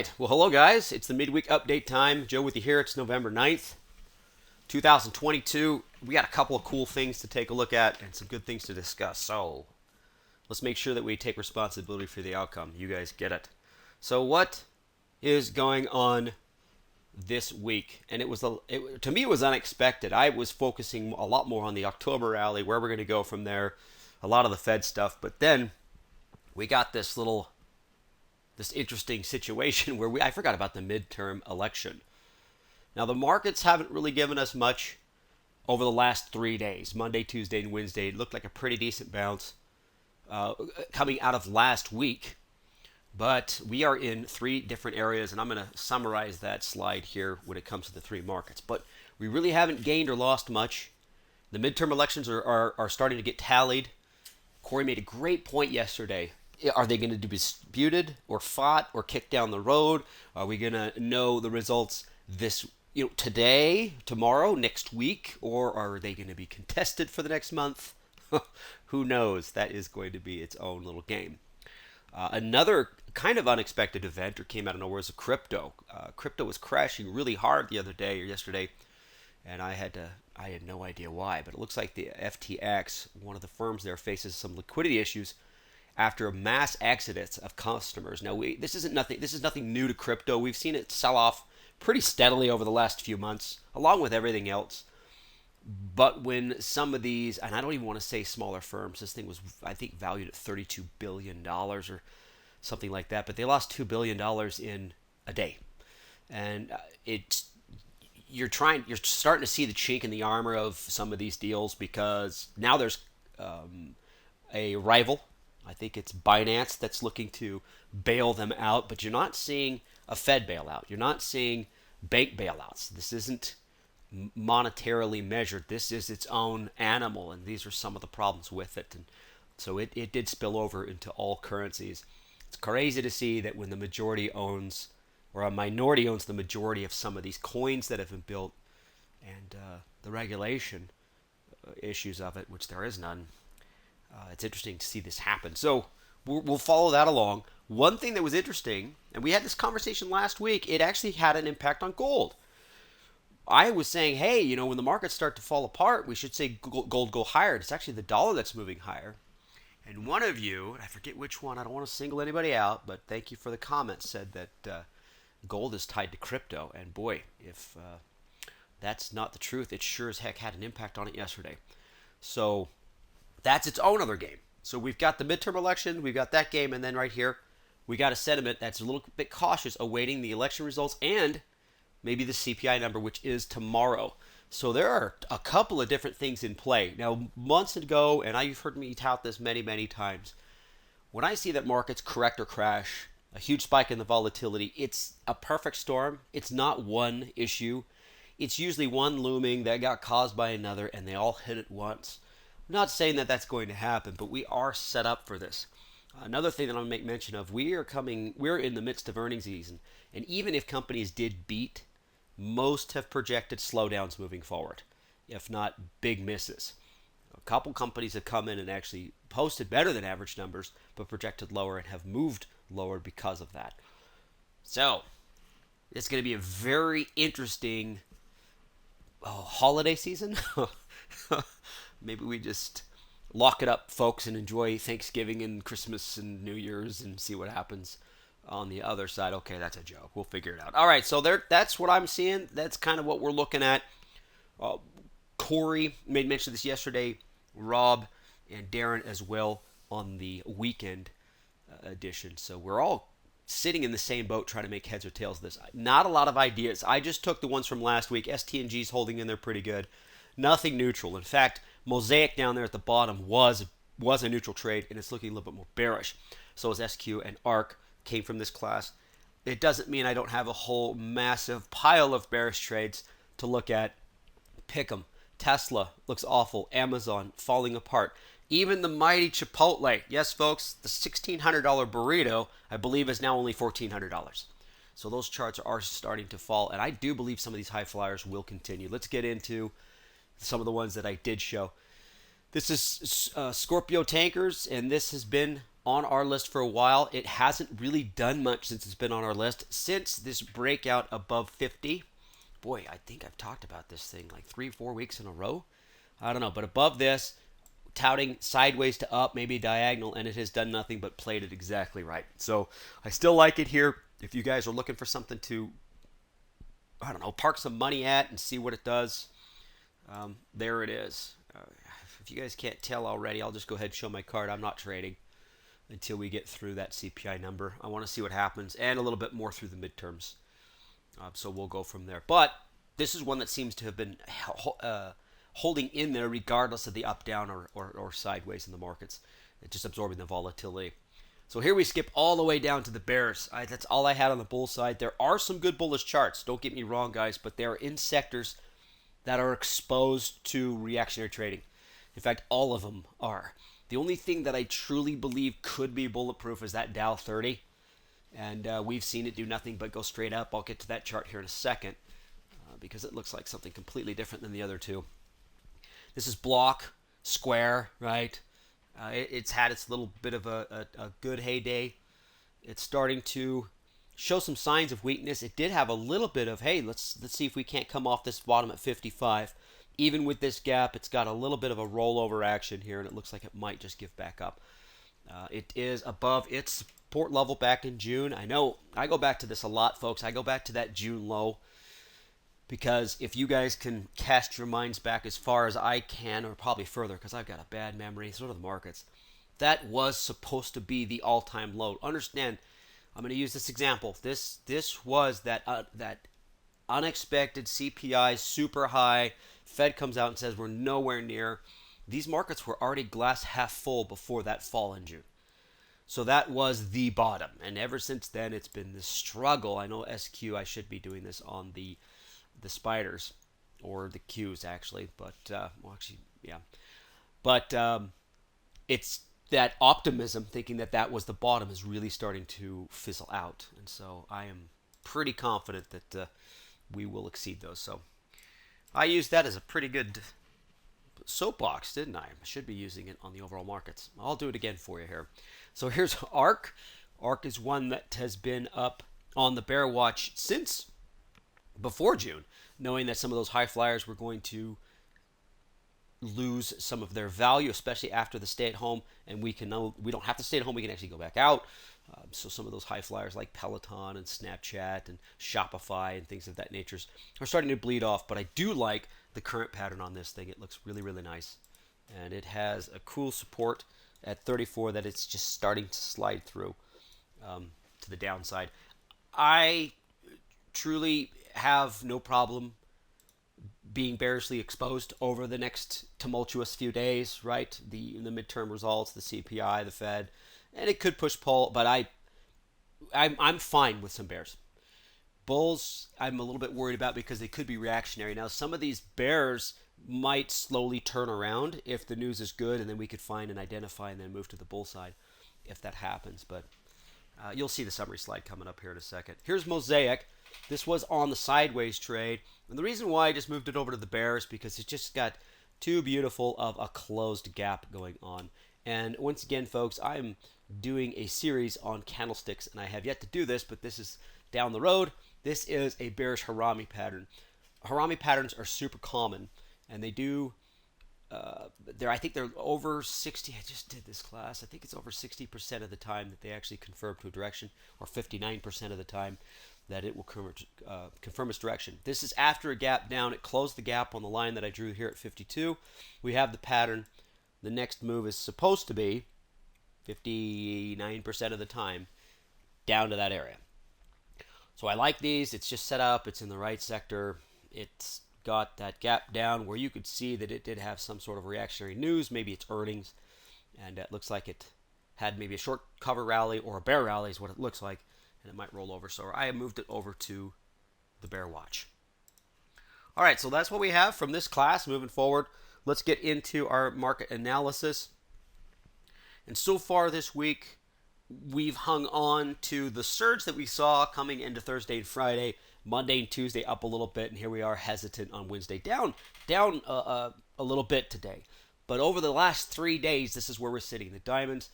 right. Well, hello, guys. It's the midweek update time. Joe with you here. It's November 9th, 2022. We got a couple of cool things to take a look at and some good things to discuss. So let's make sure that we take responsibility for the outcome. You guys get it. So what is going on this week? And to me, it was unexpected. I was focusing a lot more on the October rally, where we're going to go from there, a lot of the Fed stuff. But then we got this interesting situation where I forgot about the midterm election. Now, the markets haven't really given us much over the last 3 days. Monday, Tuesday, and Wednesday. It looked like a pretty decent bounce coming out of last week. But we are in three different areas, and I'm going to summarize that slide here when it comes to the three markets. But we really haven't gained or lost much. The midterm elections are starting to get tallied. Corey made a great point yesterday. Are they going to be disputed or fought or kicked down the road? Are we going to know the results today, tomorrow, next week? Or are they going to be contested for the next month? Who knows? That is going to be its own little game. Another kind of unexpected event or came out of nowhere is crypto. Crypto was crashing really hard the other day or yesterday, and I had no idea why. But it looks like the FTX, one of the firms there, faces some liquidity issues after a mass exodus of customers. Now, this is nothing new to crypto. We've seen it sell off pretty steadily over the last few months, along with everything else. But when some of these, and I don't even want to say smaller firms, this thing was, I think, valued at $32 billion or something like that, but they lost $2 billion in a day. And you're starting to see the chink in the armor of some of these deals, because now there's a rival. I think it's Binance that's looking to bail them out, but you're not seeing a Fed bailout. You're not seeing bank bailouts. This isn't monetarily measured. This is its own animal, and these are some of the problems with it. And so it did spill over into all currencies. It's crazy to see that when the majority owns, or a minority owns the majority of some of these coins that have been built, and the regulation issues of it, which there is none. It's interesting to see this happen. So we'll follow that along. One thing that was interesting, and we had this conversation last week, it actually had an impact on gold. I was saying, hey, when the markets start to fall apart, we should say gold go higher. It's actually the dollar that's moving higher. And one of you, I forget which one, I don't want to single anybody out, but thank you for the comment, said that gold is tied to crypto. And boy, if that's not the truth, it sure as heck had an impact on it yesterday. So that's its own other game. So we've got the midterm election, we've got that game, and then right here, we got a sentiment that's a little bit cautious, awaiting the election results and maybe the CPI number, which is tomorrow. So there are a couple of different things in play. Now, months ago, and you've heard me tout this many, many times, when I see that markets correct or crash, a huge spike in the volatility, it's a perfect storm. It's not one issue. It's usually one looming that got caused by another, and they all hit at once. I'm not saying that that's going to happen, but we are set up for this. Another thing that I'll make mention of, we're in the midst of earnings season, and even if companies did beat, most have projected slowdowns moving forward, if not big misses. A couple companies have come in and actually posted better than average numbers, but projected lower and have moved lower because of that. So it's going to be a very interesting holiday season. Maybe we just lock it up, folks, and enjoy Thanksgiving and Christmas and New Year's and see what happens on the other side. Okay, that's a joke. We'll figure it out. All right, so that's what I'm seeing. That's kind of what we're looking at. Corey made mention of this yesterday. Rob and Darren as well on the weekend edition. So we're all sitting in the same boat trying to make heads or tails of this. Not a lot of ideas. I just took the ones from last week. STNG's holding in there pretty good. Nothing neutral. In fact, Mosaic down there at the bottom was a neutral trade, and it's looking a little bit more bearish. So is SQ and ARC. Came from this class. It doesn't mean I don't have a whole massive pile of bearish trades to look at. Pick 'em. Tesla looks awful. Amazon falling apart. Even the mighty Chipotle. Yes, folks, the $1,600 burrito, I believe, is now only $1,400. So those charts are starting to fall, and I do believe some of these high flyers will continue. Let's get into some of the ones that I did show. This is Scorpio Tankers, and this has been on our list for a while. It hasn't really done much since it's been on our list. Since this breakout above 50, boy, I think I've talked about this thing like 3-4 weeks in a row. I don't know, but above this, touting sideways to up, maybe diagonal, and it has done nothing but played it exactly right. So I still like it here. If you guys are looking for something to, I don't know, park some money at and see what it does, there it is. If you guys can't tell already, I'll just go ahead and show my card. I'm not trading until we get through that CPI number. I want to see what happens, and a little bit more through the midterms. So we'll go from there. But this is one that seems to have been holding in there regardless of the up, down, or sideways in the markets. It's just absorbing the volatility. So here we skip all the way down to the bears. That's all I had on the bull side. There are some good bullish charts. Don't get me wrong, guys, but they're in sectors that are exposed to reactionary trading. In fact, all of them are. The only thing that I truly believe could be bulletproof is that Dow 30. And we've seen it do nothing but go straight up. I'll get to that chart here in a second because it looks like something completely different than the other two. This is block, square, right? It's had its little bit of a good heyday. It's starting to show some signs of weakness. It did have a little bit of, hey, let's see if we can't come off this bottom at 55. Even with this gap, it's got a little bit of a rollover action here, and it looks like it might just give back up. It is above its support level back in June. I know I go back to this a lot, folks. I go back to that June low because if you guys can cast your minds back as far as I can, or probably further because I've got a bad memory, so do the markets, that was supposed to be the all-time low. Understand, I'm going to use this example. This was that unexpected CPI, super high. Fed comes out and says we're nowhere near. These markets were already glass half full before that fall in June. So that was the bottom. And ever since then, it's been this struggle. I know SQ, I should be doing this on the spiders, or the Qs actually. But, well, actually, yeah. But it's that optimism, thinking that that was the bottom, is really starting to fizzle out. And so I am pretty confident that we will exceed those. So I used that as a pretty good soapbox, didn't I? I should be using it on the overall markets. I'll do it again for you here. So here's ARK. ARK is one that has been up on the bear watch since before June, knowing that some of those high flyers were going to lose some of their value, especially after the stay at home, and we don't have to stay at home, we can actually go back out. So some of those high flyers like Peloton and Snapchat and Shopify and things of that nature are starting to bleed off, but I do like the current pattern on this thing. It looks really, really nice, and it has a cool support at 34 that it's just starting to slide through to the downside. I truly have no problem being bearishly exposed over the next tumultuous few days, right? The midterm results, the CPI, the Fed, and it could push pull, but I'm fine with some bears. Bulls, I'm a little bit worried about because they could be reactionary. Now, some of these bears might slowly turn around if the news is good, and then we could find and identify and then move to the bull side if that happens. But you'll see the summary slide coming up here in a second. Here's Mosaic. This was on the sideways trade, and the reason why I just moved it over to the bears because it's just got too beautiful of a closed gap going on. And once again, folks, I'm doing a series on candlesticks, and I have yet to do this, but this is down the road. This is a bearish Harami pattern. Harami patterns are super common, and they do. I think they're over 60. I just did this class. I think it's over 60% of the time that they actually confirm to a direction, or 59% of the time that it will confirm its direction. This is after a gap down. It closed the gap on the line that I drew here at 52. We have the pattern. The next move is supposed to be 59% of the time down to that area. So I like these. It's just set up. It's in the right sector. It's got that gap down where you could see that it did have some sort of reactionary news. Maybe it's earnings. And it looks like it had maybe a short cover rally or a bear rally is what it looks like. And it might roll over. So I moved it over to the bear watch. All right, so that's what we have from this class moving forward. Let's get into our market analysis. And so far this week, we've hung on to the surge that we saw coming into Thursday and Friday. Monday and Tuesday up a little bit, and here we are hesitant on Wednesday. Down a little bit today. But over the last 3 days, this is where we're sitting. The diamonds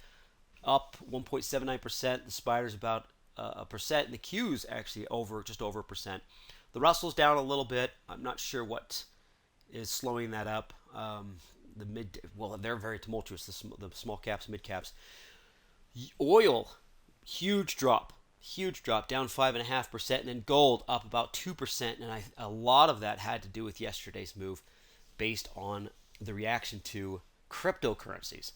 up 1.79%. The spider's about a percent, and the Q's actually just over a percent. The Russell's down a little bit. I'm not sure what is slowing that up. They're very tumultuous. The small caps, mid caps. Oil, huge drop, down 5.5%, and then gold up about 2%. And a lot of that had to do with yesterday's move, based on the reaction to cryptocurrencies.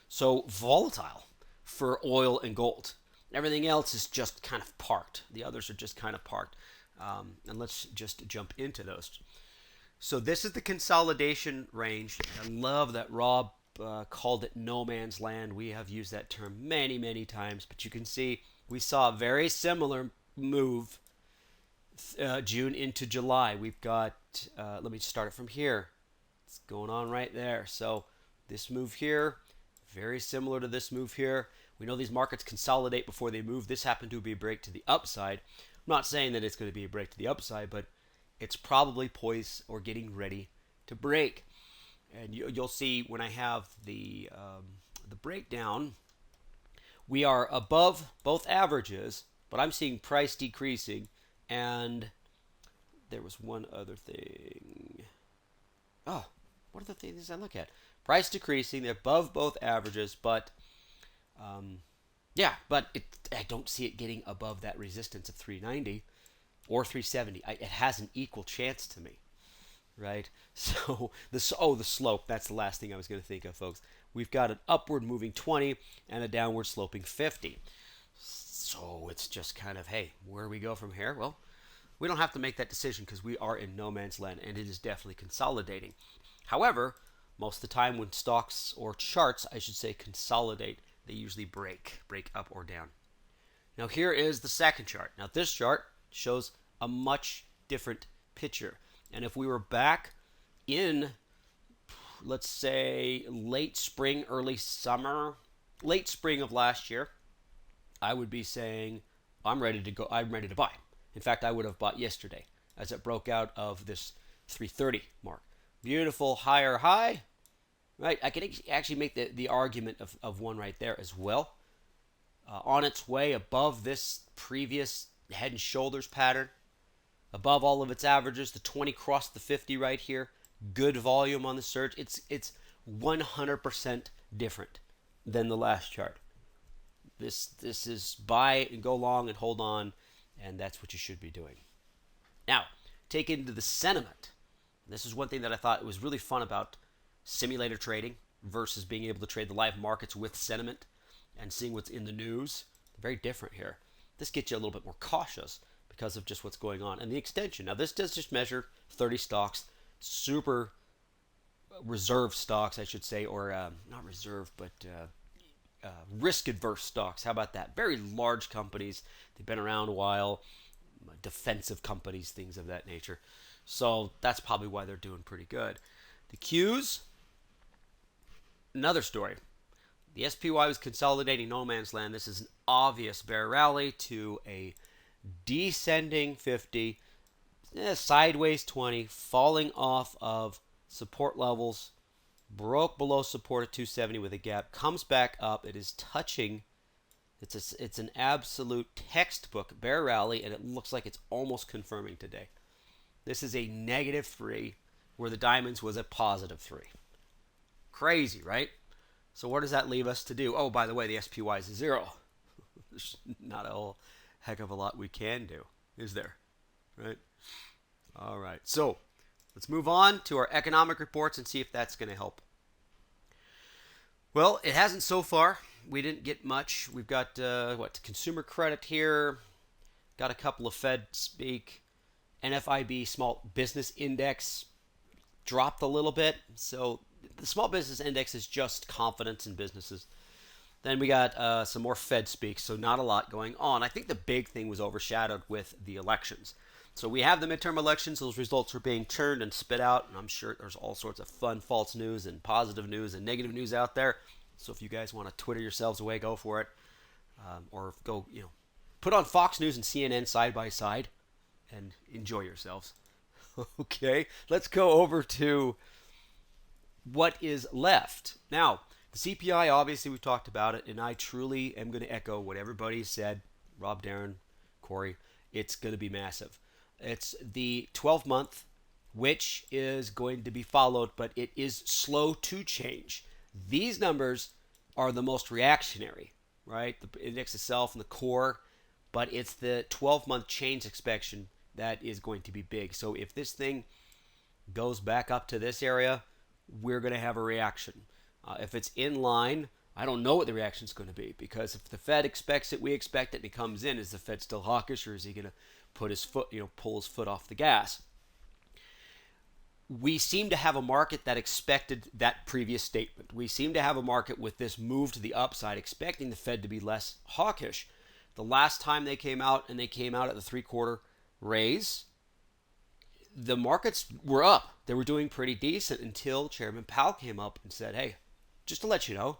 So volatile for oil and gold. Everything else is just kind of parked. The others are just kind of parked. And let's just jump into those. So this is the consolidation range. I love that Rob called it no man's land. We have used that term many, many times. But you can see we saw a very similar move June into July. We've got, let me start it from here. It's going on right there. So this move here, very similar to this move here. We know these markets consolidate before they move. This happened to be a break to the upside. I'm not saying that it's going to be a break to the upside, but it's probably poised or getting ready to break. And you'll see when I have the breakdown, we are above both averages, but I'm seeing price decreasing. And there was one other thing. Oh, what are the things I look at? Price decreasing. They're above both averages, but I don't see it getting above that resistance of 390 or 370. It has an equal chance to me, right? So the slope. That's the last thing I was going to think of, folks. We've got an upward moving 20 and a downward sloping 50. So it's just kind of, hey, where do we go from here? Well, we don't have to make that decision because we are in no man's land, and it is definitely consolidating. However, most of the time when stocks, or charts, I should say, consolidate, they usually break up or down. Now here is the second chart. Now this chart shows a much different picture. And if we were back in, let's say, late spring, early summer, late spring of last year, I would be saying, I'm ready to go. I'm ready to buy. In fact, I would have bought yesterday as it broke out of this 330 mark. Beautiful higher high, right? I can actually make the argument of one right there as well. On its way above this previous head and shoulders pattern, above all of its averages. The 20 crossed the 50 right here. Good volume on the surge. It's 100% different than the last chart. This is buy and go long and hold on, and that's what you should be doing. Now, take it into the sentiment. This is one thing that I thought was really fun about simulator trading versus being able to trade the live markets with sentiment and seeing what's in the news. Very different here. This gets you a little bit more cautious because of just what's going on. And the extension. Now, this does just measure 30 stocks, super reserve stocks, I should say, or not reserve, but risk-adverse stocks. How about that? Very large companies. They've been around a while. Defensive companies, things of that nature. So that's probably why they're doing pretty good. The Qs, another story. The SPY was consolidating no man's land. This is an obvious bear rally to a descending 50, sideways 20, falling off of support levels, broke below support at 270 with a gap, comes back up. It is touching. It's an absolute textbook bear rally, and it looks like it's almost confirming today. This is a -3, where the diamonds was a +3. Crazy, right? So what does that leave us to do? Oh, by the way, the SPY is a 0. There's not a whole heck of a lot we can do, is there? Right? All right. So let's move on to our economic reports and see if that's going to help. Well, it hasn't so far. We didn't get much. We've got, consumer credit here. Got a couple of Fed speak. NFIB Small Business Index dropped a little bit. So the Small Business Index is just confidence in businesses. Then we got some more Fed speak, so not a lot going on. I think the big thing was overshadowed with the elections. So we have the midterm elections. Those results are being churned and spit out, and I'm sure there's all sorts of fun false news and positive news and negative news out there. So if you guys want to Twitter yourselves away, go for it. Or go, put on Fox News and CNN side by side and enjoy yourselves. Okay, let's go over to what is left. Now, The CPI, obviously, we've talked about it, and I truly am going to echo what everybody said. Rob, Darren, Corey, it's going to be massive. It's the 12-month, which is going to be followed, but it is slow to change. These numbers are the most reactionary, right? The index itself and the core, but it's the 12-month change expectation that is going to be big. So if this thing goes back up to this area, we're going to have a reaction. If it's in line, I don't know what the reaction is going to be, because if the Fed expects it, we expect it, and it comes in, is the Fed still hawkish, or is he going to put his foot, pull his foot off the gas? We seem to have a market that expected that previous statement. We seem to have a market with this move to the upside, expecting the Fed to be less hawkish. The last time they came out, and they came out at the three-quarter raise, the markets were up. They were doing pretty decent until Chairman Powell came up and said, hey, just to let you know,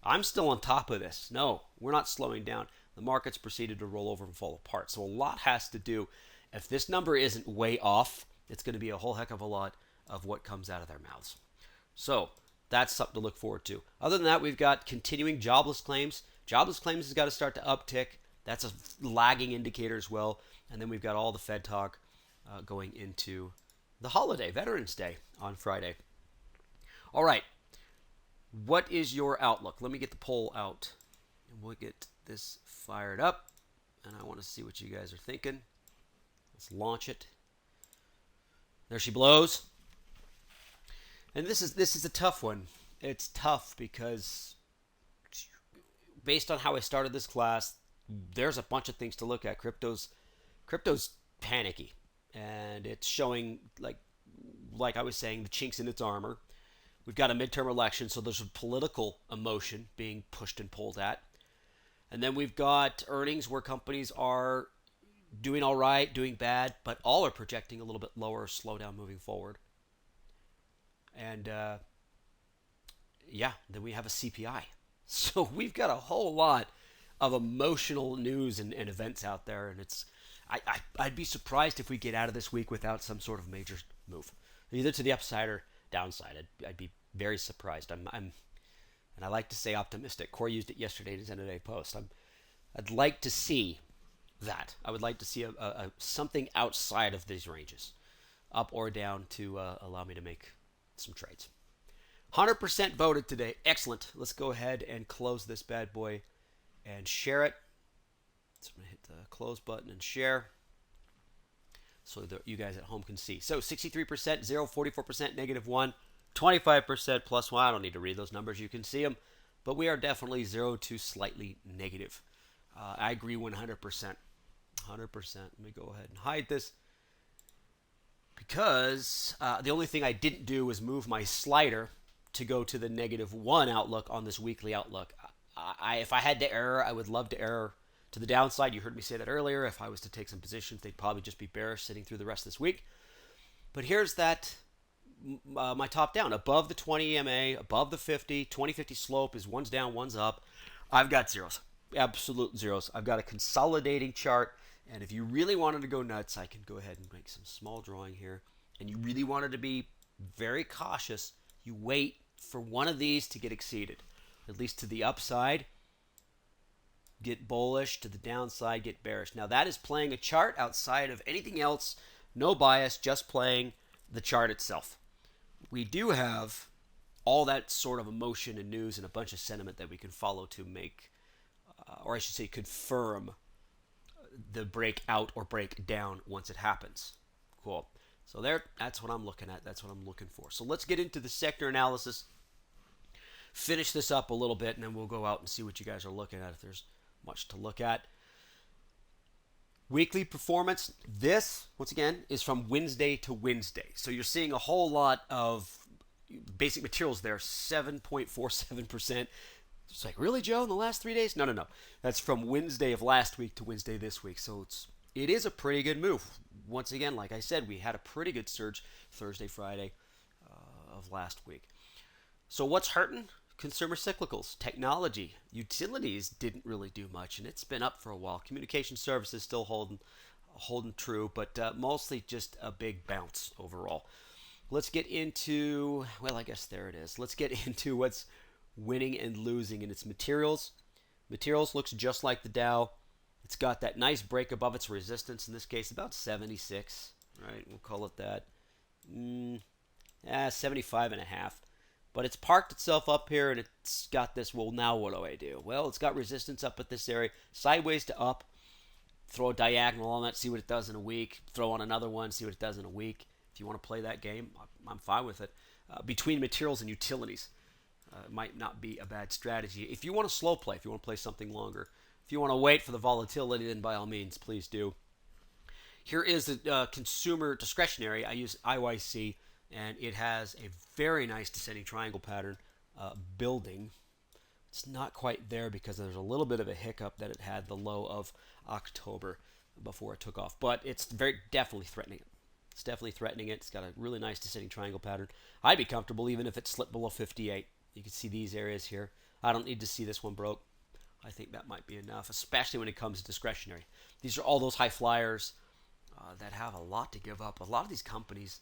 I'm still on top of this. No, we're not slowing down. The markets proceeded to roll over and fall apart. So a lot has to do. If this number isn't way off, it's going to be a whole heck of a lot of what comes out of their mouths. So that's something to look forward to. Other than that, we've got continuing jobless claims. Jobless claims has got to start to uptick. That's a lagging indicator as well. And then we've got all the Fed talk going into the holiday, Veterans Day on Friday. All right. What is your outlook? Let me get the poll out, and we'll get this fired up. And I want to see what you guys are thinking. Let's launch it. There she blows. And this is a tough one. It's tough because based on how I started this class, there's a bunch of things to look at. Crypto's panicky, and it's showing, like I was saying, the chinks in its armor. We've got a midterm election, so there's a political emotion being pushed and pulled at. And then we've got earnings where companies are doing all right, doing bad, but all are projecting a little bit lower slowdown moving forward. And then we have a CPI. So we've got a whole lot of emotional news and events out there, and I'd be surprised if we get out of this week without some sort of major move, either to the upside or downside. I'd be very surprised. And I like to say optimistic. Corey used it yesterday in his end of day post. I'd like to see that. I would like to see a something outside of these ranges, up or down, to allow me to make some trades. 100% voted today. Excellent. Let's go ahead and close this bad boy and share it. So I'm going to hit the close button and share so that you guys at home can see. So 63%, 0, 44%, negative 1, 25% plus 1. I don't need to read those numbers. You can see them. But we are definitely 0 to slightly negative. I agree 100%. 100%. Let me go ahead and hide this, because the only thing I didn't do was move my slider to go to the -1 outlook on this weekly outlook. If I had to err, I would love to err to the downside. You heard me say that earlier. If I was to take some positions, they'd probably just be bearish sitting through the rest of this week. But here's that, my top down. Above the 20 EMA, above the 50, 20-50 slope is one's down, one's up. I've got zeros, absolute zeros. I've got a consolidating chart. And if you really wanted to go nuts, I can go ahead and make some small drawing here. And you really wanted to be very cautious, you wait for one of these to get exceeded, at least to the upside. Get bullish, to the downside, get bearish. Now that is playing a chart outside of anything else, no bias, just playing the chart itself. We do have all that sort of emotion and news and a bunch of sentiment that we can follow to make, or I should say confirm, the breakout or breakdown once it happens. Cool. So that's what I'm looking at. That's what I'm looking for. So let's get into the sector analysis. Finish this up a little bit, and then we'll go out and see what you guys are looking at, if there's much to look at. Weekly performance. This, once again, is from Wednesday to Wednesday. So you're seeing a whole lot of basic materials there, 7.47%. It's like, really, Joe, in the last 3 days? No. That's from Wednesday of last week to Wednesday this week. So it is a pretty good move. Once again, like I said, we had a pretty good surge Thursday, Friday of last week. So what's hurting? Consumer cyclicals, technology, utilities didn't really do much, and it's been up for a while. Communication services still holding true, but mostly just a big bounce overall. Let's get into, well, I guess there it is. Let's get into what's winning and losing in its materials. Materials looks just like the Dow. It's got that nice break above its resistance, in this case about 76, right? We'll call it that. 75 and a half. But it's parked itself up here, and it's got this, well, now what do I do? Well, it's got resistance up at this area, sideways to up. Throw a diagonal on that, see what it does in a week. Throw on another one, see what it does in a week. If you want to play that game, I'm fine with it. Between materials and utilities, might not be a bad strategy. If you want to slow play, if you want to play something longer, if you want to wait for the volatility, then by all means, please do. Here is the consumer discretionary. I use IYC, and it has a very nice descending triangle pattern building. It's not quite there because there's a little bit of a hiccup that it had the low of October before it took off. But it's very definitely threatening it. It's definitely threatening it. It's got a really nice descending triangle pattern. I'd be comfortable even if it slipped below 58. You can see these areas here. I don't need to see this one broke. I think that might be enough, especially when it comes to discretionary. These are all those high flyers that have a lot to give up. A lot of these companies,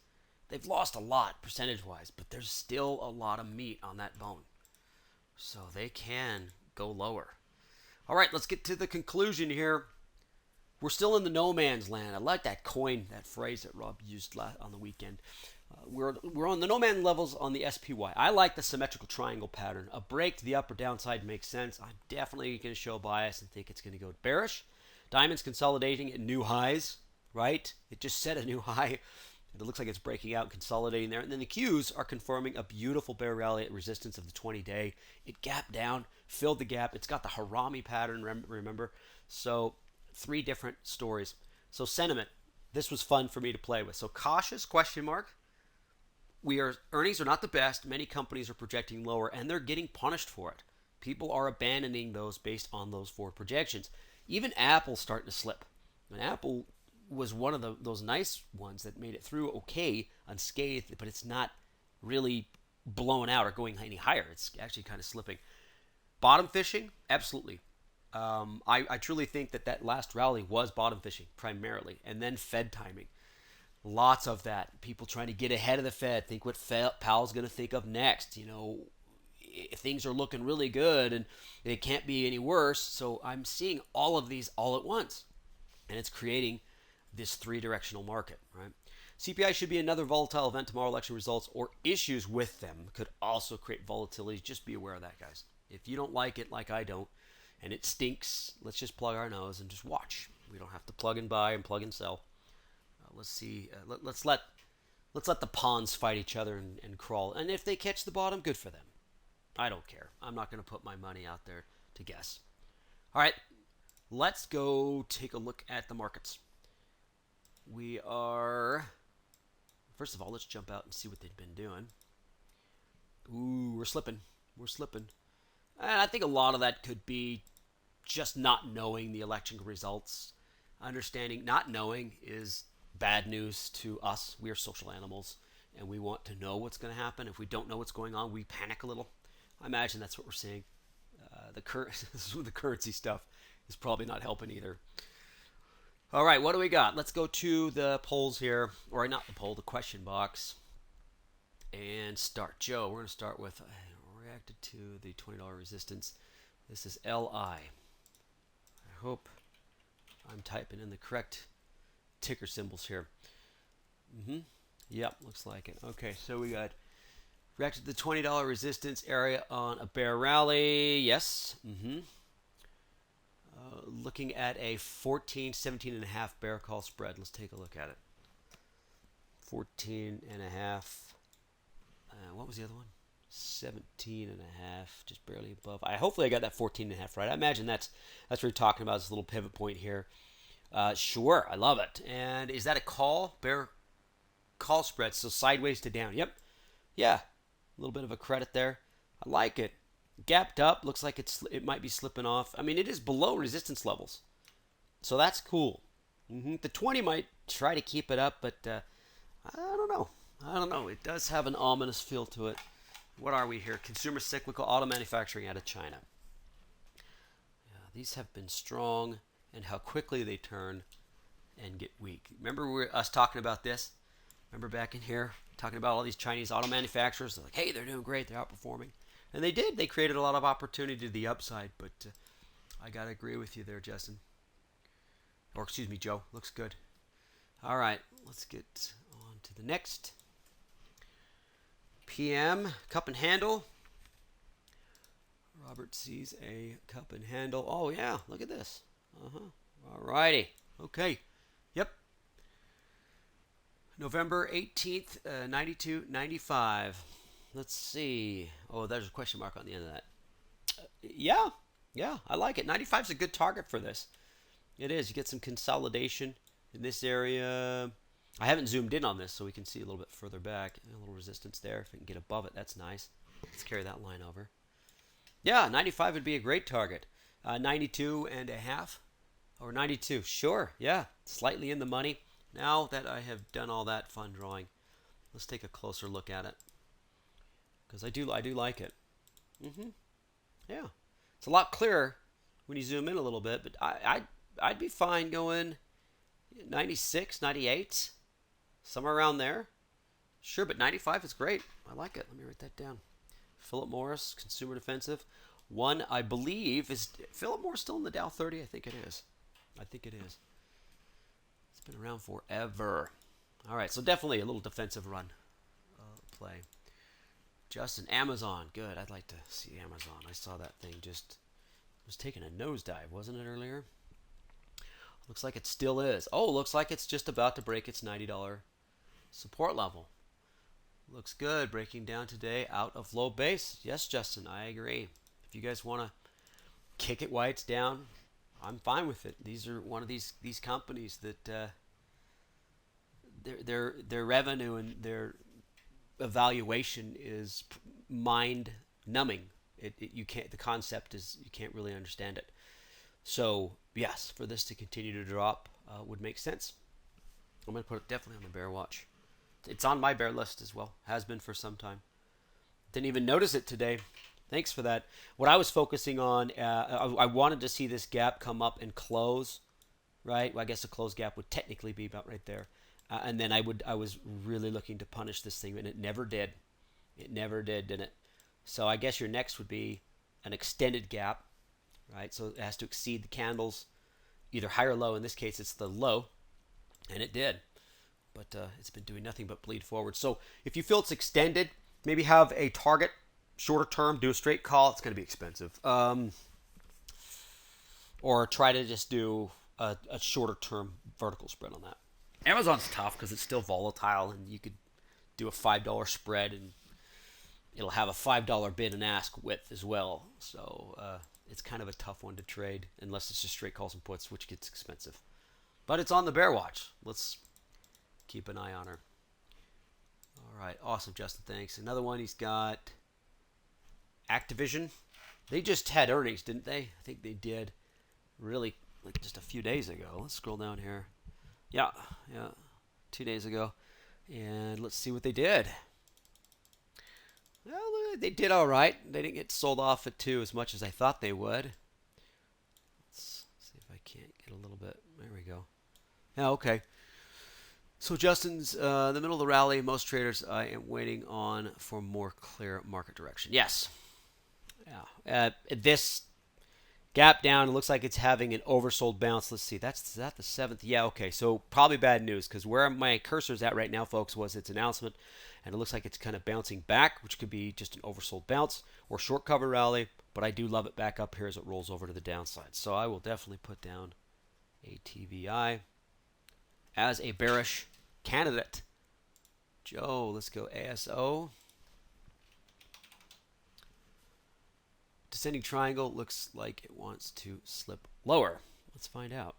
they've lost a lot percentage-wise, but there's still a lot of meat on that bone. So they can go lower. All right, let's get to the conclusion here. We're still in the no man's land. I like that coin, that phrase that Rob used on the weekend. We're on the no man levels on the SPY. I like the symmetrical triangle pattern. A break to the up or downside makes sense. I'm definitely going to show bias and think it's going to go bearish. Diamond's consolidating at new highs, right? It just set a new high. It looks like it's breaking out and consolidating there. And then the Qs are confirming a beautiful bear rally at resistance of the 20-day. It gapped down, filled the gap. It's got the Harami pattern, remember? So 3 different stories. So sentiment, this was fun for me to play with. So cautious, question mark. Earnings are not the best. Many companies are projecting lower, and they're getting punished for it. People are abandoning those based on those forward projections. Even Apple's starting to slip. And Apple was one of those nice ones that made it through okay unscathed, but it's not really blown out or going any higher. It's actually kind of slipping. Bottom fishing, absolutely. I truly think that last rally was bottom fishing primarily, and then Fed timing. Lots of that. People trying to get ahead of the Fed, think what Powell's going to think of next. You know, if things are looking really good and it can't be any worse. So I'm seeing all of these all at once, and it's creating this 3-directional market, right? CPI should be another volatile event tomorrow. Election results or issues with them could also create volatility. Just be aware of that, guys. If you don't like it like I don't, and it stinks, let's just plug our nose and just watch. We don't have to plug and buy and plug and sell. Let's see. Let's let the pawns fight each other and crawl. And if they catch the bottom, good for them. I don't care. I'm not going to put my money out there to guess. All right, let's go take a look at the markets. We are, first of all, let's jump out and see what they've been doing. Ooh, we're slipping. We're slipping. And I think a lot of that could be just not knowing the election results. Understanding not knowing is bad news to us. We are social animals, and we want to know what's going to happen. If we don't know what's going on, we panic a little. I imagine that's what we're seeing. The currency stuff is probably not helping either. All right, what do we got? Let's go to the polls here, or not the poll, the question box, and start. Joe, we're going to start with reacted to the $20 resistance. This is LI. I hope I'm typing in the correct ticker symbols here. Yep, looks like it. Okay, so we got reacted to the $20 resistance area on a bear rally. Yes. Looking at a 17.5 bear call spread. Let's take a look at it. 14.5. What was the other one? 17.5, just barely above. Hopefully I got that 14.5 right. I imagine that's what we're talking about, this little pivot point here. Sure, I love it. And is that a call? Bear call spread, so sideways to down. Yep. Yeah, a little bit of a credit there. I like it. Gapped up, looks like it might be slipping off. I mean, it is below resistance levels, so that's cool. The 20 might try to keep it up, but I don't know. I don't know. It does have an ominous feel to it. What are we here? Consumer cyclical auto manufacturing out of China. Yeah, these have been strong, and how quickly they turn and get weak. Remember us talking about this? Remember back in here talking about all these Chinese auto manufacturers? They're like, hey, they're doing great. They're outperforming. And they did. They created a lot of opportunity to the upside, but I got to agree with you there, Justin. Or excuse me, Joe. Looks good. All right, let's get on to the next. PM, cup and handle. Robert sees a cup and handle. Oh, yeah, look at this. All righty. Okay. Yep. November 18th, 92.95. Let's see. Oh, there's a question mark on the end of that. Yeah, I like it. 95 is a good target for this. It is. You get some consolidation in this area. I haven't zoomed in on this, so we can see a little bit further back. A little resistance there. If we can get above it, that's nice. Let's carry that line over. Yeah, 95 would be a great target. 92 and a half. Or 92. Sure, yeah. Slightly in the money. Now that I have done all that fun drawing, let's take a closer look at it. Because I do like it. Yeah. It's a lot clearer when you zoom in a little bit, but I'd be fine going 96, 98, somewhere around there. Sure, but 95 is great. I like it. Let me write that down. Philip Morris, consumer defensive. One, I believe, is Philip Morris still in the Dow 30? I think it is. It's been around forever. All right, so definitely a little defensive run play. Justin, Amazon. Good. I'd like to see Amazon. I saw that thing just was taking a nosedive, wasn't it, earlier? Looks like it still is. Oh, looks like it's just about to break its $90 support level. Looks good. Breaking down today out of low base. Yes, Justin, I agree. If you guys want to kick it while it's down, I'm fine with it. These are one of these companies that their revenue and their evaluation is mind numbing. You can't. The concept is you can't really understand it. So yes, for this to continue to drop would make sense. I'm going to put it definitely on the bear watch. It's on my bear list as well. Has been for some time. Didn't even notice it today. Thanks for that. What I was focusing on, I wanted to see this gap come up and close, right? Well, I guess the close gap would technically be about right there. And then I was really looking to punish this thing, and it never did. It never did, didn't it? So I guess your next would be an extended gap, right? So it has to exceed the candles, either high or low. In this case, it's the low, and it did. But it's been doing nothing but bleed forward. So if you feel it's extended, maybe have a target, shorter term, do a straight call. It's going to be expensive. Or try to just do a shorter term vertical spread on that. Amazon's tough because it's still volatile, and you could do a $5 spread, and it'll have a $5 bid and ask width as well. So it's kind of a tough one to trade unless it's just straight calls and puts, which gets expensive. But it's on the bear watch. Let's keep an eye on her. All right, awesome, Justin. Thanks. Another one he's got. Activision. They just had earnings, didn't they? I think they did. Really, like just a few days ago. Let's scroll down here. Yeah, 2 days ago. And let's see what they did. Well, they did all right. They didn't get sold off at 2 as much as I thought they would. Let's see if I can't get a little bit. There we go. Yeah, okay. So Justin's the middle of the rally. Most traders I am waiting on for more clear market direction. Yes. Yeah. This gap down, it looks like it's having an oversold bounce. Let's see. Is that the 7th? Yeah, okay. So probably bad news because where my cursor's at right now, folks, was its announcement. And it looks like it's kind of bouncing back, which could be just an oversold bounce or short cover rally. But I do love it back up here as it rolls over to the downside. So I will definitely put down ATVI as a bearish candidate. Joe, let's go ASO. Descending triangle looks like it wants to slip lower. Let's find out.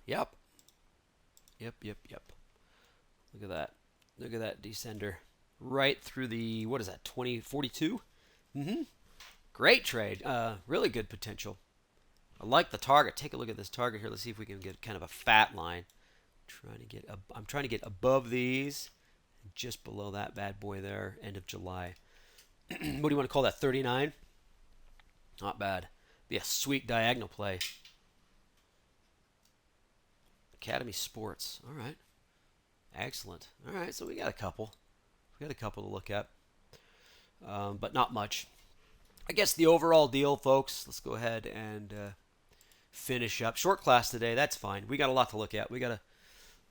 Yep. Look at that. Look at that descender. Right through the, what is that, 2042? Great trade. Really good potential. I like the target. Take a look at this target here. Let's see if we can get kind of a fat line. I'm trying to get above these, just below that bad boy there, end of July. What do you want to call that, 39? Not bad. Be a sweet diagonal play. Academy Sports. All right. Excellent. All right, so we got a couple. Got a couple to look at, but not much. I guess the overall deal, folks, let's go ahead and finish up. Short class today, that's fine. We got a lot to look at. We got to,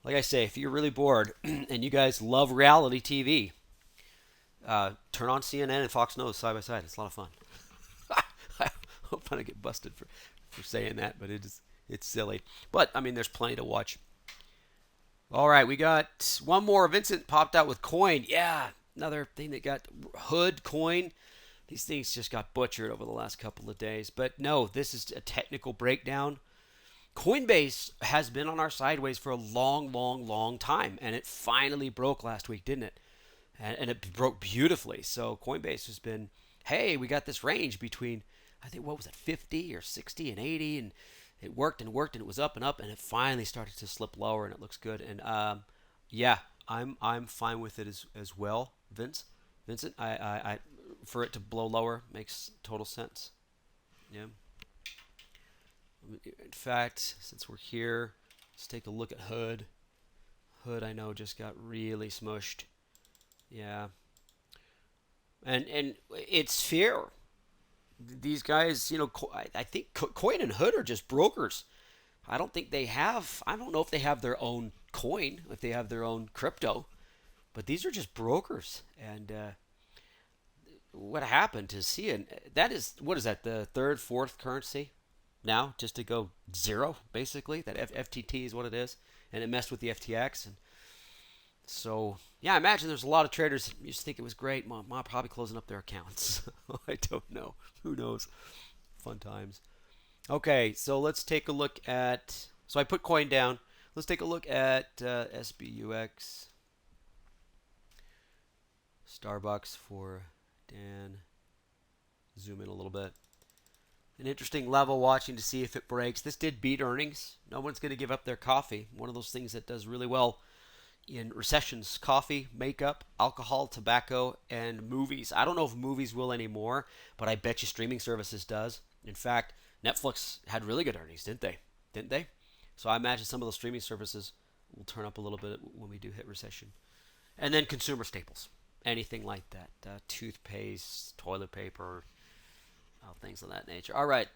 like I say, if you're really bored and you guys love reality TV, turn on CNN and Fox News side by side. It's a lot of fun. I hope I don't get busted for saying that, but it's silly. But, I mean, there's plenty to watch. All right, we got one more. Vincent popped out with coin. Yeah, another thing that got hood coin. These things just got butchered over the last couple of days. But no, this is a technical breakdown. Coinbase has been on our sideways for a long, long, long time. And it finally broke last week, didn't it? And it broke beautifully. So Coinbase has been, hey, we got this range between, I think, what was it, 50 or 60 and 80. And it worked and worked, and it was up and up. And it finally started to slip lower, and it looks good. And yeah, I'm fine with it as well, Vincent. I for it to blow lower makes total sense. Yeah. In fact, since we're here, let's take a look at Hood. Hood, I know, just got really smushed. Yeah. And it's fair. These guys, you know, I think Coin and Hood are just brokers. I don't know if they have their own coin, if they have their own crypto, but these are just brokers. And what happened to see it? That is, what is that, the third, fourth currency now, just to go zero, basically? That FTT is what it is, and it messed with the FTX. And so, yeah, I imagine there's a lot of traders that used to think it was great. Mom probably closing up their accounts. I don't know. Who knows? Fun times. Okay, so let's take a look at, so I put coin down. Let's take a look at SBUX. Starbucks for Dan. Zoom in a little bit. An interesting level watching to see if it breaks. This did beat earnings. No one's going to give up their coffee. One of those things that does really well in recessions: coffee, makeup, alcohol, tobacco, and movies. I don't know if movies will anymore, but I bet you streaming services does. In fact, Netflix had really good earnings, didn't they? So I imagine some of those streaming services will turn up a little bit when we do hit recession. And then consumer staples, anything like that, toothpaste, toilet paper, things of that nature. All right,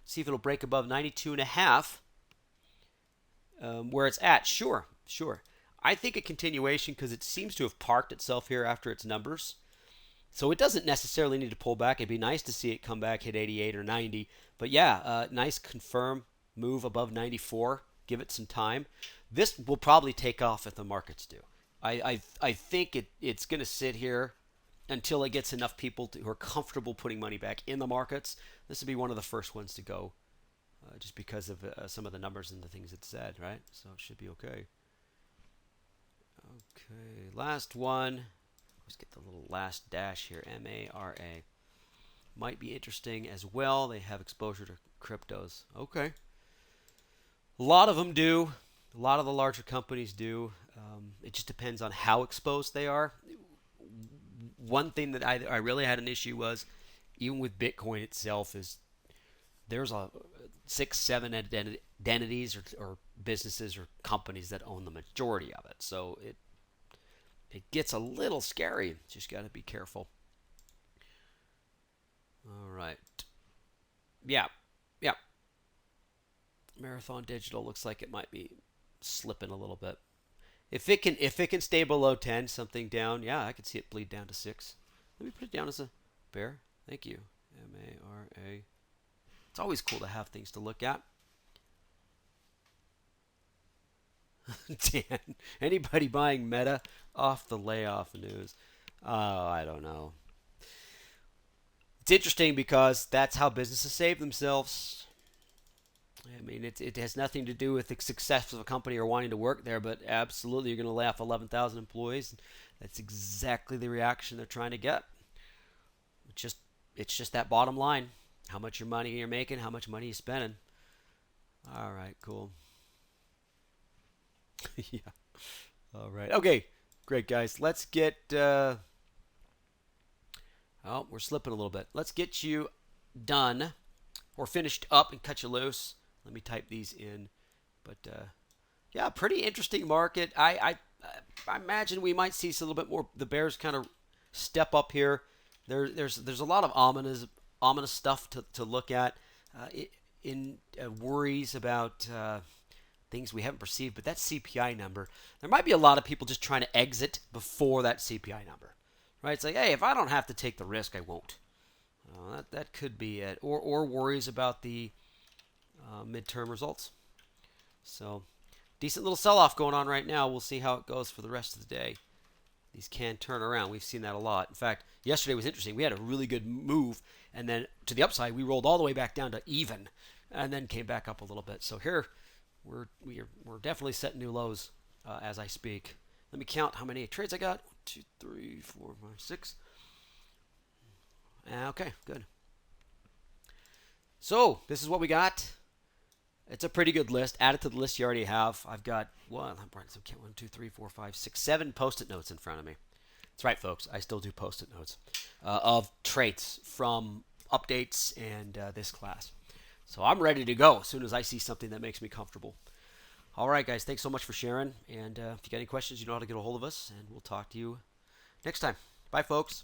see if it'll break above 92.5. Where it's at. Sure. I think a continuation, because it seems to have parked itself here after its numbers. So it doesn't necessarily need to pull back. It'd be nice to see it come back, hit 88 or 90. But yeah, nice confirm move above 94. Give it some time. This will probably take off if the markets do. I think it's going to sit here until it gets enough people who are comfortable putting money back in the markets. This will be one of the first ones to go. Just because of some of the numbers and the things it said, right? So it should be okay. Okay, last one. Let's get the little last dash here, MARA. Might be interesting as well. They have exposure to cryptos. Okay. A lot of them do. A lot of the larger companies do. It just depends on how exposed they are. One thing that I really had an issue was, even with Bitcoin itself, is there's 6-7 identities or businesses or companies that own the majority of it. So it gets a little scary. Just got to be careful. All right. Yeah. Marathon Digital looks like it might be slipping a little bit. If it can stay below 10, something down, yeah, I could see it bleed down to 6. Let me put it down as a bear. Thank you. MARA. It's always cool to have things to look at. Dan, anybody buying Meta off the layoff news? Oh, I don't know. It's interesting because that's how businesses save themselves. I mean, it has nothing to do with the success of a company or wanting to work there, but absolutely you're going to lay off 11,000 employees. That's exactly the reaction they're trying to get. It's just that bottom line. How much your money you're making, how much money you're spending. All right, cool. Yeah. All right. Okay, great, guys. Let's get... oh, we're slipping a little bit. Let's get you done or finished up and cut you loose. Let me type these in. But, yeah, pretty interesting market. I I imagine we might see a little bit more. The bears kind of step up here. There's a lot of ominous stuff to look at. In worries about things we haven't perceived, but that CPI number, there might be a lot of people just trying to exit before that CPI number, right? It's like, hey, if I don't have to take the risk, I won't. That could be it, or worries about the midterm results. So, decent little sell-off going on right now. We'll see how it goes for the rest of the day. These can turn around. We've seen that a lot. In fact, yesterday was interesting. We had a really good move, and then to the upside, we rolled all the way back down to even, and then came back up a little bit. So here, we're definitely setting new lows as I speak. Let me count how many trades I got. 1, 2, 3, 4, 5, 6. Okay, good. So this is what we got. It's a pretty good list. Add it to the list you already have. I've got 1, 2, 3, 4, 5, 6, 7 post-it notes in front of me. That's right, folks. I still do post-it notes of traits from updates and this class. So I'm ready to go as soon as I see something that makes me comfortable. All right, guys. Thanks so much for sharing. And if you got any questions, you know how to get a hold of us. And we'll talk to you next time. Bye, folks.